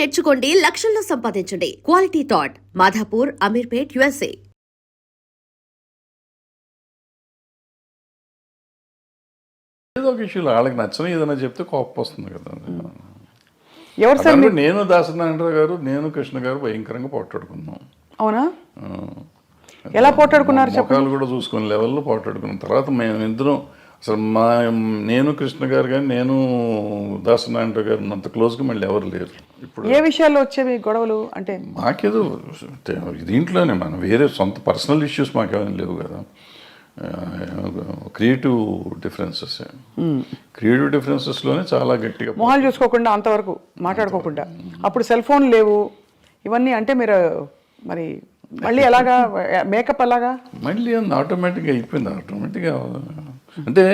నేర్చుకోండి, లక్షల్లో సంపాదించండి. Quality thought Madhapur, Ameerpet, USA. ఏదో ఒక ఇష్యూలో వాళ్ళకి నచ్చని ఏదైనా చెప్తే కోపం వస్తుంది కదా. ఎవరు సార్ అదనమాట నేను దాసనారాయణరావు గారు, నేను కృష్ణ గారు భయంకరంగా పోట్లాడుకున్నాం. అవునా? ఎలా పోట్లాడుకున్నారు ముఖాలు కూడా చూసుకునే లెవెల్లో పోట్లాడుకున్నాం. తర్వాత మేము ఇద్దరం అసలు నేను కృష్ణ గారు కానీ నేను దాసనారాయణరావు గారు అంత క్లోజ్గా మళ్ళీ ఎవరు లేరు. ఇప్పుడు ఏ విషయాల్లో వచ్చేవి గొడవలు? అంటే మాకేదో దీంట్లోనే మనం వేరే సొంత పర్సనల్ ఇష్యూస్ మాకేమైనా లేవు కదా. క్రియేటివ్ డిఫరెన్సెస్లోనే చాలా గట్టిగా మొహాలు చూసుకోకుండా అంతవరకు మాట్లాడుకోకుండా. అప్పుడు సెల్ ఫోన్ లేవు ఇవన్నీ. అంటే మీరు మరి మళ్ళీ ఎలాగా మేకప్ అలాగా మళ్ళీ ఆటోమేటిక్గా అయిపోయింది. ఆటోమేటిక్గా అంటే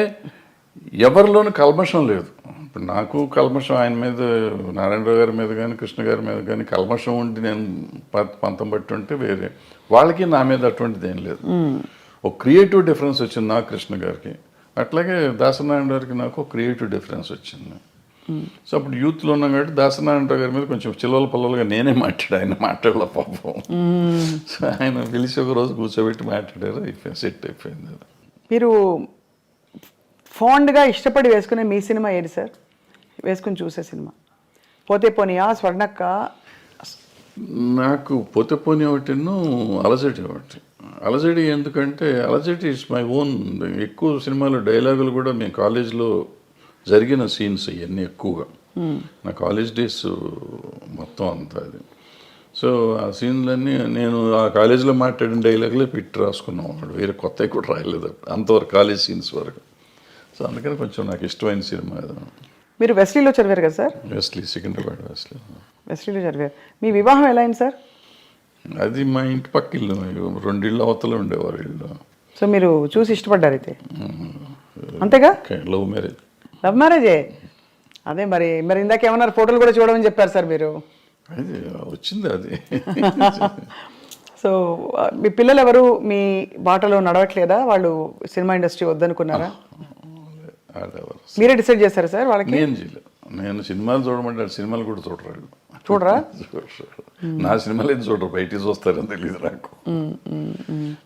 ఎవరిలోనూ కల్మషం లేదు. ఇప్పుడు నాకు కల్మషం ఆయన మీద, నారాయణరావు గారి మీద కానీ కృష్ణ గారి మీద కానీ కల్మషం ఉండి నేను పంతం బట్టి ఉంటే వేరే, వాళ్ళకి నా మీద అటువంటిది ఏం లేదు. ఒక క్రియేటివ్ డిఫరెన్స్ వచ్చింది నాకు కృష్ణ గారికి, అట్లాగే దాసనారాయణ గారికి నాకు ఒక క్రియేటివ్ డిఫరెన్స్ వచ్చింది. సో అప్పుడు యూత్లో ఉన్నాం కాబట్టి దాసనారాయణరావు గారి మీద కొంచెం చిల్లల పొల్లలుగా నేనే ఆయన మాట్లాడలే పాపం. సో ఆయన పిలిచి ఒక రోజు కూర్చోబెట్టి మాట్లాడారు, సెట్ అయిపోయింది. మీరు ఫాండ్గా ఇష్టపడి వేసుకునే మీ సినిమా ఏది సార్? వేసుకుని చూసే సినిమా పోతే పోనీయా, స్వర్ణక్క? నాకు పోతే పోనీ ఒకటిను, అలజడి ఒకటి. అలజడి ఎందుకంటే అలజడి ఇట్స్ మై ఓన్. ఎక్కువ సినిమాలు డైలాగులు కూడా మేము కాలేజ్లో జరిగిన సీన్స్ ఇవన్నీ ఎక్కువగా నా కాలేజ్ డేస్ మొత్తం అంతా అది. సో ఆ సీన్లన్నీ నేను ఆ కాలేజీలో మాట్లాడిన డైలాగులే పెట్టి రాసుకున్నాం. వేరే కొత్తవి కూడా రాయలేదు అంతవరకు, కాలేజ్ సీన్స్ వరకు. సో అందుకని కొంచెం నాకు ఇష్టమైన సినిమా అది. మీరు వెస్లీలో చదివారు కదా సార్? వెస్లీ, సికింద్రాబాద్ వెస్లీలో చదివారు. మీ వివాహం ఎలా అయింది సార్? అది మా ఇంటి పక్క ఇల్లు, 2 ఇళ్ళు అవతల ఉండేవారు ఇల్లు. సో మీరు చూసి ఇష్టపడ్డారు అయితే, అంతేగా? Love marriage. లవ్ మ్యారేజే. అదే మరి ఇందాక ఏమన్నారు, ఫోటోలు కూడా చూడమని చెప్పారు సార్ మీరు. అది వచ్చింది అది. సో మీ పిల్లలు ఎవరు మీ బాటలో నడవట్లేదా? వాళ్ళు సినిమా ఇండస్ట్రీ వద్దనుకున్నారా? మీరే డిసైడ్ చేస్తారా సార్ వాళ్ళకి? నేను సినిమాలు చూడమంటే సినిమాలు కూడా చూడరు. చూడరా? నా సినిమాలు ఏం చూడరు, బయటికి చూస్తారని తెలియదు నాకు.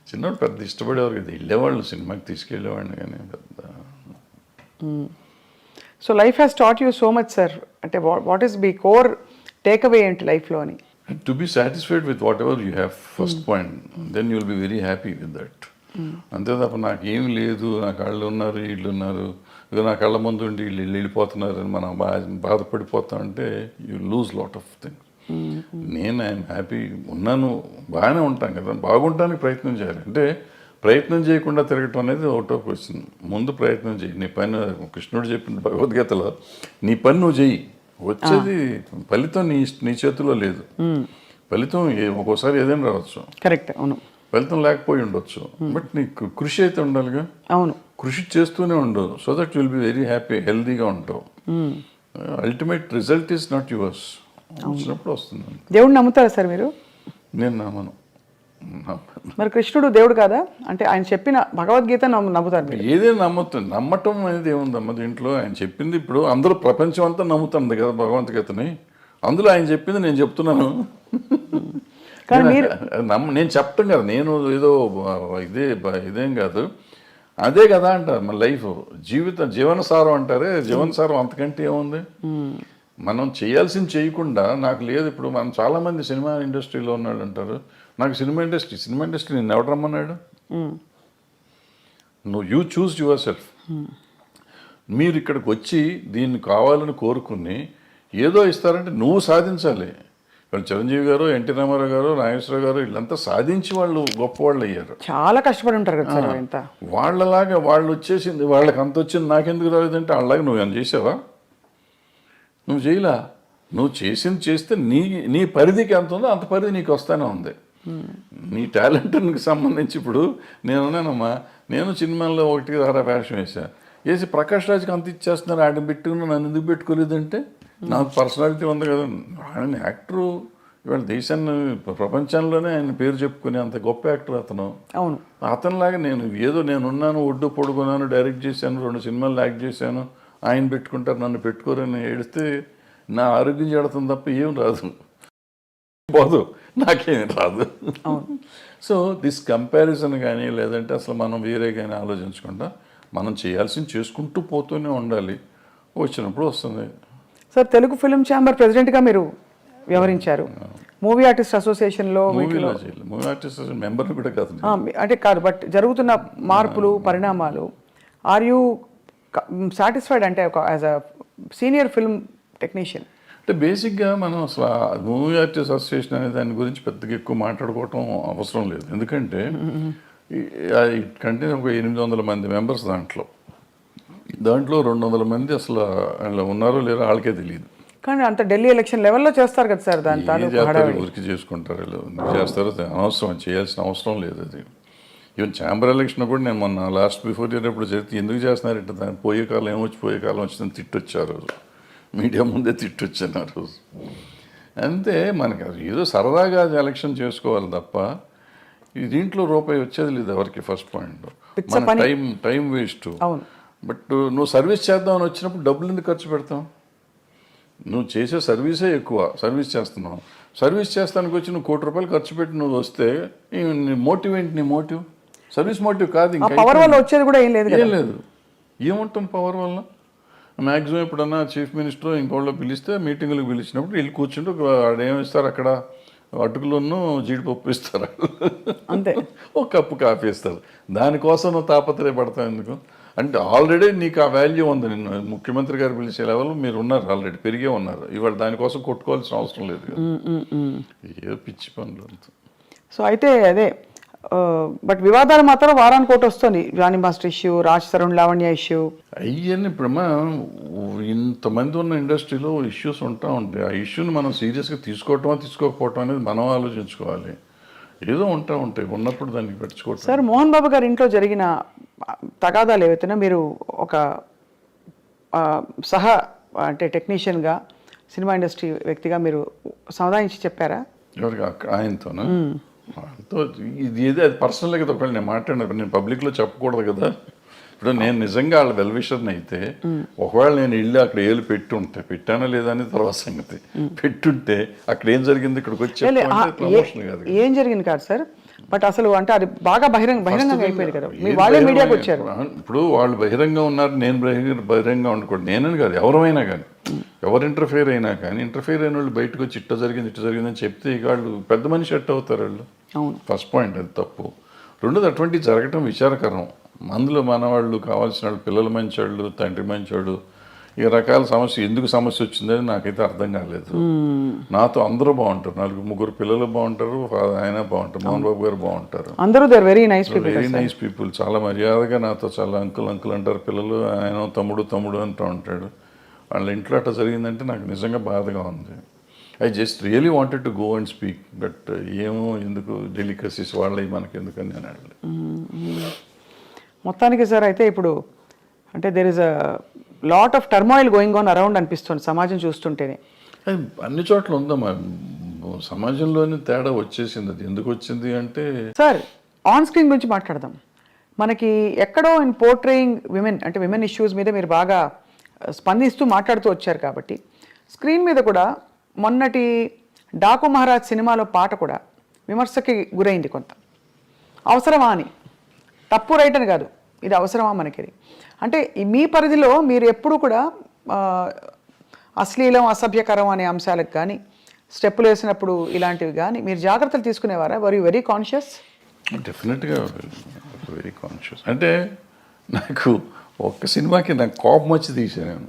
చిన్నప్పుడు పెద్ద ఇష్టపడేవారు కదా, వెళ్ళేవాళ్ళు సినిమాకి తీసుకెళ్ళేవాడిని కానీ పెద్ద. So life has taught you so much sir. అంటే what is be core takeaway ఏంటి లైఫ్లో అని? To be satisfied with whatever you have, first point, then you will be very happy with that. అంతే తప్ప నాకేం లేదు, నా కళ్ళు ఉన్నారు వీళ్ళు ఉన్నారు, ఇక నా కళ్ళ ముందు ఉండి వీళ్ళు వెళ్ళిపోతున్నారు అని మనం బాధపడిపోతాం అంటే you lose lot of things. నేను ఐఎమ్ హ్యాపీ ఉన్నాను, బాగానే ఉంటాను కదా. బాగుంటానికి ప్రయత్నం చేయాలి. అంటే ప్రయత్నం చేయకుండా తిరగటం అనేది ఒకటో క్వశ్చన్. ముందు ప్రయత్నం చేయి. నీ పని, కృష్ణుడు చెప్పిన భగవద్గీతలో, నీ పని నువ్వు చెయ్యి, వచ్చేది ఫలితం నీ చేతిలో లేదు. ఫలితం ఒక్కోసారి ఏదైనా రావచ్చు, కరెక్ట్, అవును. ఫలితం లేకపోయి ఉండొచ్చు, బట్ నీకు కృషి అయితే ఉండాలిగా. అవును, కృషి చేస్తూనే ఉండు, so that will be very happy, హెల్దీగా ఉంటావు. Ultimate result is not yours. వచ్చినప్పుడు వస్తుంది. దేవుడిని నమ్ముతారా సార్ మీరు? నేను నమ్మను. మరి కృష్ణుడు దేవుడు కాదా? అంటే ఆయన చెప్పిన భగవద్గీత నమ్ముతారు మీరు? ఏదైనా నమ్ముతుంది. నమ్మటం అనేది ఏముందమ్మ దీంట్లో? ఆయన చెప్పింది ఇప్పుడు అందరూ ప్రపంచం అంతా నమ్ముతుంది కదా భగవద్గీతని. అందులో ఆయన చెప్పింది నేను చెప్తున్నాను. నేను చెప్తాను కదా, నేను ఏదో ఇదేం కాదు, అదే కదా అంటారు మన లైఫ్, జీవనసారం అంటారే. జీవనసారం అంతకంటే ఏముంది? మనం చేయాల్సింది చేయకుండా నాకు లేదు. ఇప్పుడు మనం చాలామంది సినిమా ఇండస్ట్రీలో ఉన్నాడు అంటారు, నాకు సినిమా ఇండస్ట్రీ నేను ఎవడు రమ్మన్నాడు? నువ్వు యూ చూస్ యువర్ సెల్ఫ్. మీరు ఇక్కడికి వచ్చి దీన్ని కావాలని కోరుకుని ఏదో ఇస్తారంటే నువ్వు సాధించాలి. వాళ్ళు చిరంజీవి గారు, ఎన్టీ రామారావు గారు, నాగేశ్వరరావు గారు వీళ్ళంతా సాధించి వాళ్ళు గొప్పవాళ్ళు అయ్యారు. చాలా కష్టపడి ఉంటారు కదా సార్. ఎంత వాళ్ళలాగా వాళ్ళు వచ్చేసింది, వాళ్ళకి అంత వచ్చింది నాకెందుకు రాలేదంటే వాళ్ళలాగా నువ్వు ఏమైనా చేసావా? నువ్వు చేయలా. నువ్వు చేసింది చేస్తే నీ పరిధికి ఎంత ఉందో అంత పరిధి నీకు వస్తూనే ఉంది. నీ టాలెంట్కి సంబంధించి ఇప్పుడు నేనున్నానమ్మా, నేను సినిమాల్లో 1 వేషం వేసి ప్రకాష్ రాజ్కి అంత ఇచ్చేస్తున్నారు, ఆడ పెట్టుకుని నన్ను ఎందుకు పెట్టుకోలేదంటే నాకు పర్సనాలిటీ ఉంది కదా. ఆయన యాక్టరు, ఇవాళ దేశాన్ని ప్రపంచంలోనే ఆయన పేరు చెప్పుకునే అంత గొప్ప యాక్టర్ అతను. అవును, అతనిలాగా నేనున్నాను, ఒడ్డు పొడుగున్నాను, డైరెక్ట్ చేశాను, 2 సినిమాలు యాక్ట్ చేశాను, ఆయన పెట్టుకుంటారు నన్ను పెట్టుకోరని ఏడిస్తే నా ఆరోగ్యం చెడుతుంది తప్ప ఏం రాదు, పోదు, నాకేం రాదు. సో దిస్ కంపారిజన్ కానీ లేదంటే అసలు మనం వేరే కానీ ఆలోచించకుండా మనం చేయాల్సింది చేసుకుంటూ పోతూనే ఉండాలి, వచ్చినప్పుడు వస్తుంది. సార్ తెలుగు ఫిల్మ్ ఛాంబర్ ప్రెసిడెంట్గా మీరు వ్యవహరించారు, మూవీ ఆర్టిస్ట్ అసోసియేషన్లో మూవీ ఆర్టిస్ట్ మెంబర్ని కూడా కాదు, అంటే కాదు, బట్ జరుగుతున్న మార్పులు పరిణామాలు, ఆర్ యూ సాటిస్ఫైడ్ అంటే ఒక as a senior film technician? అంటే బేసిక్గా మనం అసలు మూవీ ఆర్టిస్ట్ అసోసియేషన్ అనే దాని గురించి పెద్దగా ఎక్కువ మాట్లాడుకోవటం అవసరం లేదు. ఎందుకంటే కంటే ఒక 800 మంది మెంబర్స్ దాంట్లో 200 మంది అసలు వాళ్ళు ఉన్నారో లేరో వాళ్ళకే తెలియదు. కానీ అంత ఢిల్లీ ఎలక్షన్ లెవెల్లో చేస్తారు కదా సార్, దాని ఊరికి చేసుకుంటారు వీళ్ళు, ఎందుకు చేస్తారో అనవసరం, చేయాల్సిన అవసరం లేదు అది. ఈవెన్ ఛాంబర్ ఎలక్షన్ కూడా నేను మొన్న లాస్ట్ బిఫోర్ ఇయర్ ఎప్పుడు చెప్తే ఎందుకు చేస్తున్నారంటే దాన్ని పోయే కాలం ఏమొచ్చి పోయే కాలం వచ్చిందని తిట్టొచ్చారు, మీడియా ముందే తిట్టొచ్చాను ఆ రోజు. అంతే, మనకి అది ఏదో సరదాగా ఎలక్షన్ చేసుకోవాలి తప్ప ఈ దీంట్లో రూపాయి వచ్చేది లేదు ఎవరికి. ఫస్ట్ పాయింట్, మన టైం వేస్ట్. బట్ నువ్వు సర్వీస్ చేద్దామని వచ్చినప్పుడు డబ్బులు ఎందుకు ఖర్చు పెడతాం? నువ్వు చేసే సర్వీసే ఎక్కువ, సర్వీస్ చేస్తున్నావు, సర్వీస్ చేస్తానికి వచ్చి నువ్వు ₹1,00,00,000 ఖర్చు పెట్టి నువ్వు వస్తే నీ మోటివ్ ఏంటి? నీ మోటివ్ సర్వీస్ మోటివ్ కాదు. ఇంకా పవర్ వల్ల వచ్చేది కూడా ఏం లేదు. ఏముంటాం పవర్ వల్ల? మ్యాక్సిమం ఎప్పుడన్నా చీఫ్ మినిస్టర్ ఇంకోళ్ళు పిలిస్తే మీటింగులకు పిలిచినప్పుడు వీళ్ళు కూర్చుంటే ఏమిస్తారు అక్కడ, అటుకులను జీడిపప్పు ఇస్తారు, అంతే, ఒక కప్పు కాఫీ ఇస్తారు. దానికోసం నువ్వు తాపత్రయపడతావు ఎందుకు? అంటే ఆల్రెడీ నీకు ఆ వాల్యూ ఉంది. నిన్ను ముఖ్యమంత్రి గారు పిలిచే లెవెల్ మీరు ఉన్నారు, ఆల్రెడీ పెరిగే ఉన్నారు. ఇవాళ దానికోసం కొట్టుకోవాల్సిన అవసరం లేదు కదా, ఏ పిచ్చి పనులు అంత. సో అయితే అదే, బట్ వివాదాలు మాత్రం వారానికి ఒకటి వస్తుంది. Jani master issue, Raj Tarun Lavanya issue, అయ్యని ఇప్పుడు ఇంతమంది ఉన్న ఇండస్ట్రీలో ఇష్యూస్ ఉంటా ఉంటాయి. ఆ ఇష్యూని మనం సీరియస్గా తీసుకోవటమా తీసుకోకపోవటం అనేది మనం ఆలోచించుకోవాలి. ఏదో ఉంటాయి, ఉన్నప్పుడు దాన్ని పెట్టుకోవటం. సార్ మోహన్ బాబు గారి ఇంట్లో జరిగిన తగాదాలు ఏవైతేనా మీరు ఒక అంటే టెక్నీషియన్గా, సినిమా ఇండస్ట్రీ వ్యక్తిగా మీరు సమాధానించి చెప్పారా? ఎవరికి? ఆయనతోనా? ఆయనతో ఇది ఏదో అది పర్సనల్ కదా, ఒకవేళ నేను మాట్లాడినప్పుడు నేను పబ్లిక్లో చెప్పకూడదు కదా. ఇప్పుడు నేను నిజంగా వాళ్ళ వెల్విషర్ని అయితే ఒకవేళ నేను వెళ్ళి అక్కడ ఏళ్ళు పెట్టుంటే, పెట్టానో లేదా అనేది తర్వాత సంగతి, పెట్టుంటే అక్కడ ఏం జరిగింది ఇక్కడికి వచ్చి ప్రమోషన్ కాదు, ఏం జరిగింది కాదు సార్, బట్ అసలు అంటే అది బాగా బహిరంగంగా అయిపోయింది కదా, మీ వాళ్ళే మీడియాకి వచ్చారు. ఇప్పుడు వాళ్ళు బహిరంగంగా ఉన్నారు, నేను బహిరంగంగా ఉండకూడదు. నేనని కాదు, ఎవరైనా కానీ, ఎవరు ఇంటర్ఫియర్ అయినా కానీ, ఇంటర్ఫియర్ అయిన వాళ్ళు బయటకు వచ్చి ఇట్ట జరిగిందని చెప్తే ఇక వాళ్ళు పెద్ద మనిషి ఎట్ అవుతారు వాళ్ళు. ఫస్ట్ పాయింట్ అది తప్పు. రెండోది అటువంటి జరగటం విచారకరం. అందులో మన వాళ్ళు కావాల్సిన వాళ్ళు, పిల్లలు మంచివాళ్ళు, తండ్రి మంచివాడు, ఈ రకాల సమస్య ఎందుకు సమస్య వచ్చిందని నాకైతే అర్థం కాలేదు. నాతో అందరూ బాగుంటారు, 4-3 పిల్లలు బాగుంటారు, ఆయన బాగుంటారు, మోహన్ బాబు గారు బాగుంటారు, అందరూ వెరీ నైస్ పీపుల్, చాలా మర్యాదగా నాతో చాలా అంకుల్ అంటారు పిల్లలు, ఆయన తమ్ముడు అంటూ ఉంటాడు. వాళ్ళ ఇంట్లో అట్లా జరిగిందంటే నాకు నిజంగా బాధగా ఉంది. I just really wanted to go and speak, but ఏమో ఎందుకు డెలికసీస్ వాళ్ళవి మనకి ఎందుకని నేను అడగలేదు. మొత్తానికి సార్ అయితే ఇప్పుడు అంటే there is a lot of turmoil going on around అనిపిస్తుంది సమాజం చూస్తుంటేనే. అన్ని చోట్ల ఉందమ్మా, సమాజంలోనే తేడా వచ్చేసింది. అది ఎందుకు వచ్చింది అంటే, సార్ ఆన్ స్క్రీన్ గురించి మాట్లాడదాం. మనకి ఎక్కడో ఇన్ పోర్ట్రేయింగ్ విమెన్, అంటే విమెన్ ఇష్యూస్ మీద మీరు బాగా స్పందిస్తూ మాట్లాడుతూ వచ్చారు కాబట్టి, స్క్రీన్ మీద కూడా మొన్నటి డాకు మహారాజ్ సినిమాలో పాట కూడా విమర్శకి గురైంది కొంత. అవసరమా అని, తప్పు రైట్ అని కాదు, ఇది అవసరమా మనకి అంటే మీ పరిధిలో మీరు ఎప్పుడు కూడా అశ్లీలం, అసభ్యకరం అనే అంశాలకు కానీ, స్టెప్పులు వేసినప్పుడు ఇలాంటివి కానీ మీరు జాగ్రత్తలు తీసుకునేవారా? Were you very conscious? డెఫినెట్గా వెరీ కాన్షియస్. అంటే నాకు ఒక్క సినిమాకి నాకు కోపం వచ్చి తీసాను,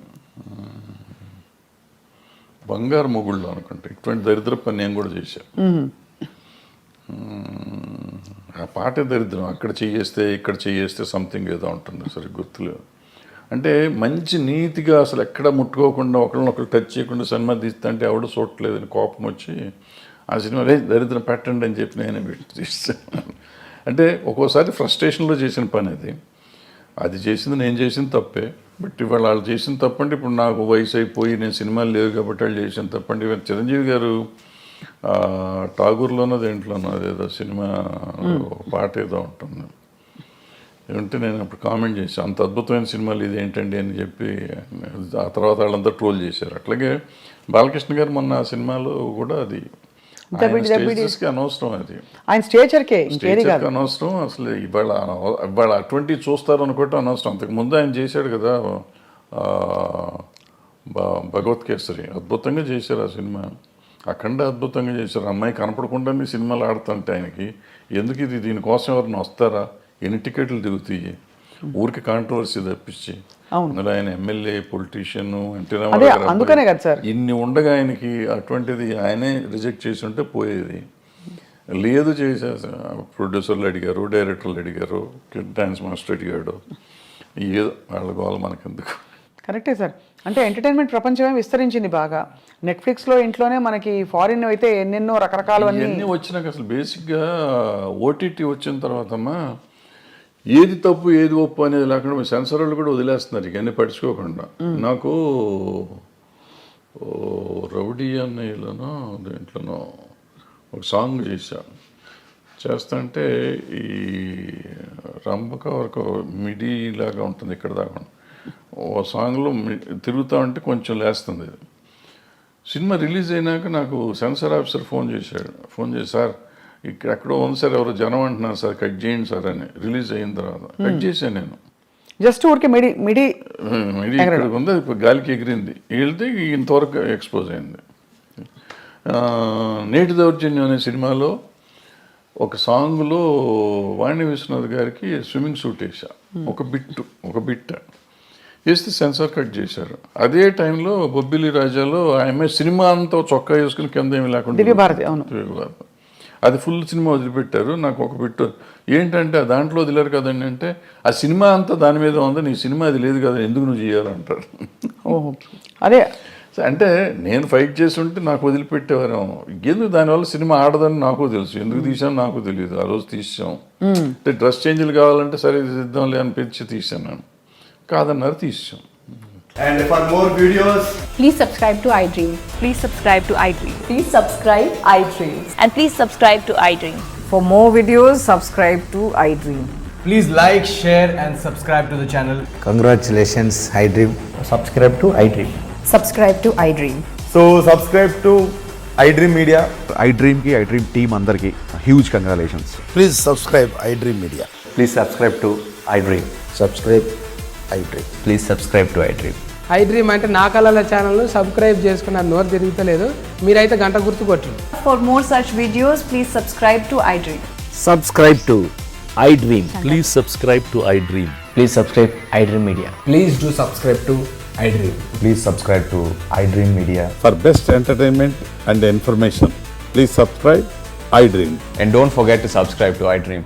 బంగారు మొగుళ్ళు అనుకుంటా. ఇటువంటి దరిద్ర పని నేను కూడా చేశాను. ఆ పాటే దరిద్రం, అక్కడ చేయేస్తే ఇక్కడ చేయేస్తే సంథింగ్ ఏదో ఉంటుంది, సరే గుర్తులేదు. అంటే మంచి నీతిగా అసలు ఎక్కడ ముట్టుకోకుండా ఒకళ్ళనొకరు టచ్ చేయకుండా సినిమా తీస్తే అంటే ఎవడో చూడట్లేదని కోపం వచ్చి ఆ సినిమా దరిద్రం పెట్టండి అని చెప్పి నేనే పెట్టి తీస్తాను. అంటే ఒక్కోసారి ఫ్రస్ట్రేషన్లో చేసిన పని అది చేసింది నేను చేసిన తప్పే. బట్ ఇవాళ వాళ్ళు చేసిన తప్పంటే ఇప్పుడు నాకు వయసు అయిపోయి నేను సినిమాలు లేవు కాబట్టి వాళ్ళు చేసిన తప్పండి. ఇవాళ చిరంజీవి గారు ఠాగూర్లోనో దేంట్లోనో అదేదో సినిమా పాట ఏదో ఉంటుంది, ఏమంటే నేను అప్పుడు కామెంట్ చేశాను, అంత అద్భుతమైన సినిమాలు ఇది ఏంటండి అని చెప్పి. ఆ తర్వాత వాళ్ళంతా ట్రోల్ చేశారు. అట్లాగే బాలకృష్ణ గారు మొన్న ఆ సినిమాలో కూడా అది స్టేజెస్కి అనవసరం, అది ఆయన స్టేచర్కే ఇంకేది కాదు. స్టేజర్కి అనవసరం. అసలు ఇవాళ అటువంటివి చూస్తారు అనుకోవటం అనవసరం. అంతకు ముందు ఆయన చేశాడు కదా భగవత్ కేసరి, అద్భుతంగా చేశారు ఆ సినిమా. అఖండ అద్భుతంగా చేశారు. అమ్మాయి కనపడకుండానే సినిమాలు ఆడుతుంటే ఆయనకి ఎందుకు ఇది, దీనికోసం ఎవరిని వస్తారా, ఎన్ని టికెట్లు దిగుతాయి, ఊరికి కాంట్రవర్సీ తప్పించి. అందులో ఆయన ఎమ్మెల్యే, పొలిటీషియన్, అందుకనే కదా సార్ ఇన్ని ఉండగా ఆయనకి అటువంటిది ఆయనే రిజెక్ట్ చేసి ఉంటే పోయేది. లేదు చేసే ప్రొడ్యూసర్లు అడిగారు, డైరెక్టర్లు అడిగారు, డాన్స్ మాస్టర్ అడిగాడు, ఏదో వాళ్ళ గోల మనకెందుకు. కరెక్టే సార్. అంటే ఎంటర్టైన్మెంట్ ప్రపంచమే విస్తరించింది బాగా. నెట్ఫ్లిక్స్లో ఇంట్లోనే మనకి ఫారిన్ అయితే ఎన్నెన్నో రకరకాలు అన్నీ వచ్చినాక అసలు బేసిక్గా ఓటీటీ వచ్చిన తర్వాతమ్మా ఏది తప్పు ఏది ఒప్పు అనేది లేకుండా సెన్సర్ వాళ్ళు కూడా వదిలేస్తున్నారు ఇక అన్నీ పట్టించుకోకుండా. నాకు రౌడీ అన్నయ్యలోనో దేంట్లోనో ఒక సాంగ్ చేస్తుంటే ఈ రంభక వరకు మిడీ లాగా ఉంటుంది ఇక్కడ దాకా. ఓ సాంగ్లో తిరుగుతూ ఉంటే కొంచెం లేస్తుంది. సినిమా రిలీజ్ అయినాక నాకు సెన్సార్ ఆఫీసర్ ఫోన్ చేసి సార్ ఇక్కడ ఎక్కడో ఉంది సార్, ఎవరో జనం అంటున్నారు సార్, కట్ చేయండి సార్ అని. రిలీజ్ అయిన తర్వాత కట్ చేశాను నేను. జస్ట్ ఊరికి మిడి ఇక్కడ ఉంది, అది గాలికి ఎగిరింది, వెళ్తే ఇంతవరకు ఎక్స్పోజ్ అయింది. నేటి దౌర్జన్యం అనే సినిమాలో ఒక సాంగ్లో వాణి విశ్వనాథ్ గారికి స్విమ్మింగ్ సూట్ వేసా, ఒక బిట్ వేస్తే సెన్సార్ కట్ చేశారు. అదే టైంలో బొబ్బిలి రాజాలో ఆమె సినిమా అంతా చొక్కా వేసుకుని కింద ఏమి లేకుండా దివ్యభారతి, అది ఫుల్ సినిమా వదిలిపెట్టారు. నాకు ఒక బిట్ ఏంటంటే దాంట్లో వదిలేరు కదండి అంటే, ఆ సినిమా అంతా దాని మీద ఉంది, నీ సినిమా అది లేదు కదా, ఎందుకు నువ్వు చేయాలంటారు. ఓహో, అదే అంటే నేను ఫైట్ చేసి ఉంటే నాకు వదిలిపెట్టేవారేమో. ఎందుకు దానివల్ల సినిమా ఆడదని నాకు తెలుసు, ఎందుకు తీసాను నాకు తెలియదు. ఆ రోజు తీసాం అంటే డ్రెస్ చేంజ్లు కావాలంటే సరే ఇద్దాంలే అనిపించి తీసాను నేను, కాదన్నారు తీసాం. And for more videos, please subscribe to iDream. Please subscribe to iDream. Please subscribe iDream. And please subscribe to iDream. For more videos, subscribe to iDream. please like, share and subscribe to the channel. Congratulations, iDream. Subscribe to iDream. Subscribe to iDream. So subscribe to iDream Media. iDream ki iDream team andarki huge congratulations. Please subscribe iDream Media. Please subscribe to iDream. Subscribe iDream. Please subscribe to iDream. iDream అంటే నా కళల channel subscribe చేసుకున్న నోరు తిరుగుతలేదు, మీరైతే గంట గుర్తు కొట్టండి. For more such videos, please subscribe to iDream. Subscribe to iDream. Please subscribe to iDream. Please subscribe iDream Media. Please do subscribe to iDream. Please subscribe to iDream Media. For best entertainment and information, please subscribe iDream. And don't forget to subscribe to iDream.